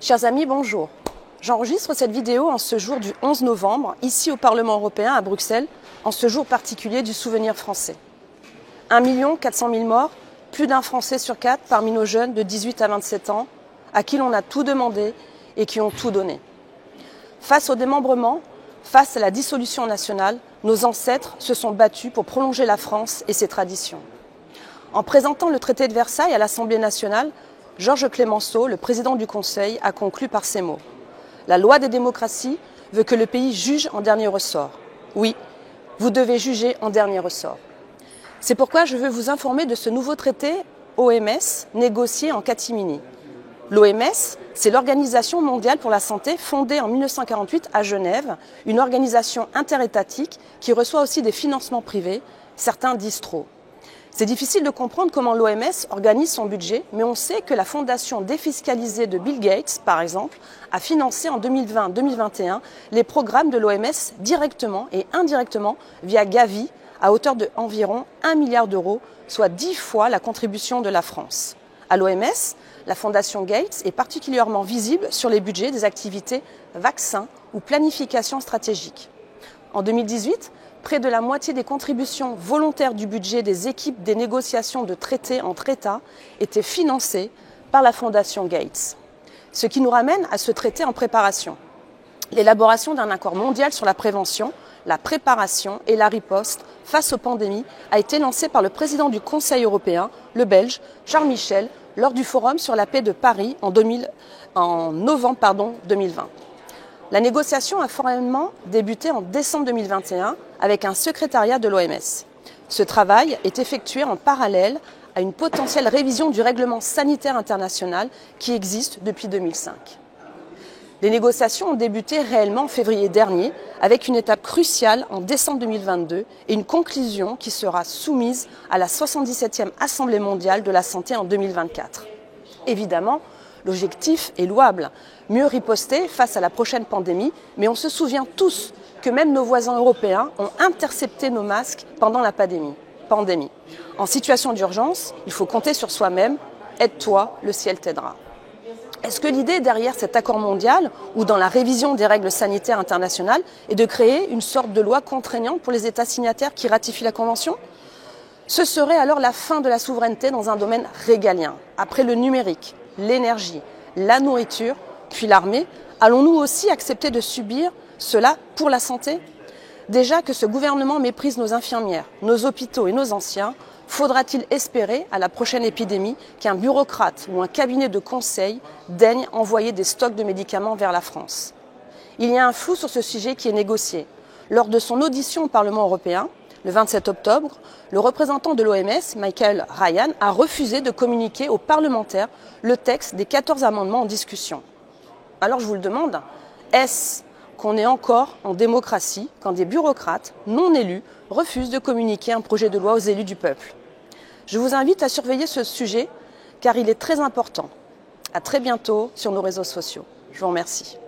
Chers amis, bonjour. J'enregistre cette vidéo en ce jour du 11 novembre, ici au Parlement européen à Bruxelles, en ce jour particulier du souvenir français. 1 400 000 morts, plus d'un Français sur 4 parmi nos jeunes de 18 à 27 ans, à qui l'on a tout demandé et qui ont tout donné. Face au démembrement, face à la dissolution nationale, nos ancêtres se sont battus pour prolonger la France et ses traditions. En présentant le traité de Versailles à l'Assemblée nationale, Georges Clemenceau, le président du Conseil, a conclu par ces mots. La loi des démocraties veut que le pays juge en dernier ressort. Oui, vous devez juger en dernier ressort. C'est pourquoi je veux vous informer de ce nouveau traité OMS négocié en catimini. L'OMS, c'est l'Organisation mondiale pour la santé fondée en 1948 à Genève, une organisation interétatique qui reçoit aussi des financements privés, certains disent trop. C'est difficile de comprendre comment l'OMS organise son budget, mais on sait que la fondation défiscalisée de Bill Gates, par exemple, a financé en 2020-2021 les programmes de l'OMS directement et indirectement via Gavi à hauteur de environ 1 milliard d'euros, soit 10 fois la contribution de la France. À l'OMS, la fondation Gates est particulièrement visible sur les budgets des activités vaccins ou planification stratégique. En 2018, près de la moitié des contributions volontaires du budget des équipes des négociations de traités entre États étaient financées par la fondation Gates. Ce qui nous ramène à ce traité en préparation. L'élaboration d'un accord mondial sur la prévention, la préparation et la riposte face aux pandémies a été lancée par le président du Conseil européen, le Belge, Charles Michel, lors du Forum sur la paix de Paris en novembre 2020. La négociation a formellement débuté en décembre 2021 avec un secrétariat de l'OMS. Ce travail est effectué en parallèle à une potentielle révision du règlement sanitaire international qui existe depuis 2005. Les négociations ont débuté réellement en février dernier avec une étape cruciale en décembre 2022 et une conclusion qui sera soumise à la 77e Assemblée mondiale de la santé en 2024. Évidemment, l'objectif est louable, mieux riposter face à la prochaine pandémie, mais on se souvient tous que même nos voisins européens ont intercepté nos masques pendant la pandémie. En situation d'urgence, il faut compter sur soi-même. Aide-toi, le ciel t'aidera. Est-ce que l'idée derrière cet accord mondial ou dans la révision des règles sanitaires internationales est de créer une sorte de loi contraignante pour les États signataires qui ratifient la Convention ? Ce serait alors la fin de la souveraineté dans un domaine régalien. Après le numérique, l'énergie, la nourriture, puis l'armée, allons-nous aussi accepter de subir cela pour la santé ? Déjà que ce gouvernement méprise nos infirmières, nos hôpitaux et nos anciens, faudra-t-il espérer, à la prochaine épidémie, qu'un bureaucrate ou un cabinet de conseil daigne envoyer des stocks de médicaments vers la France ? Il y a un flou sur ce sujet qui est négocié. Lors de son audition au Parlement européen, le 27 octobre, le représentant de l'OMS, Michael Ryan, a refusé de communiquer aux parlementaires le texte des 14 amendements en discussion. Alors je vous le demande, est-ce qu'on est encore en démocratie quand des bureaucrates non élus refusent de communiquer un projet de loi aux élus du peuple? Je vous invite à surveiller ce sujet car il est très important. À très bientôt sur nos réseaux sociaux. Je vous remercie.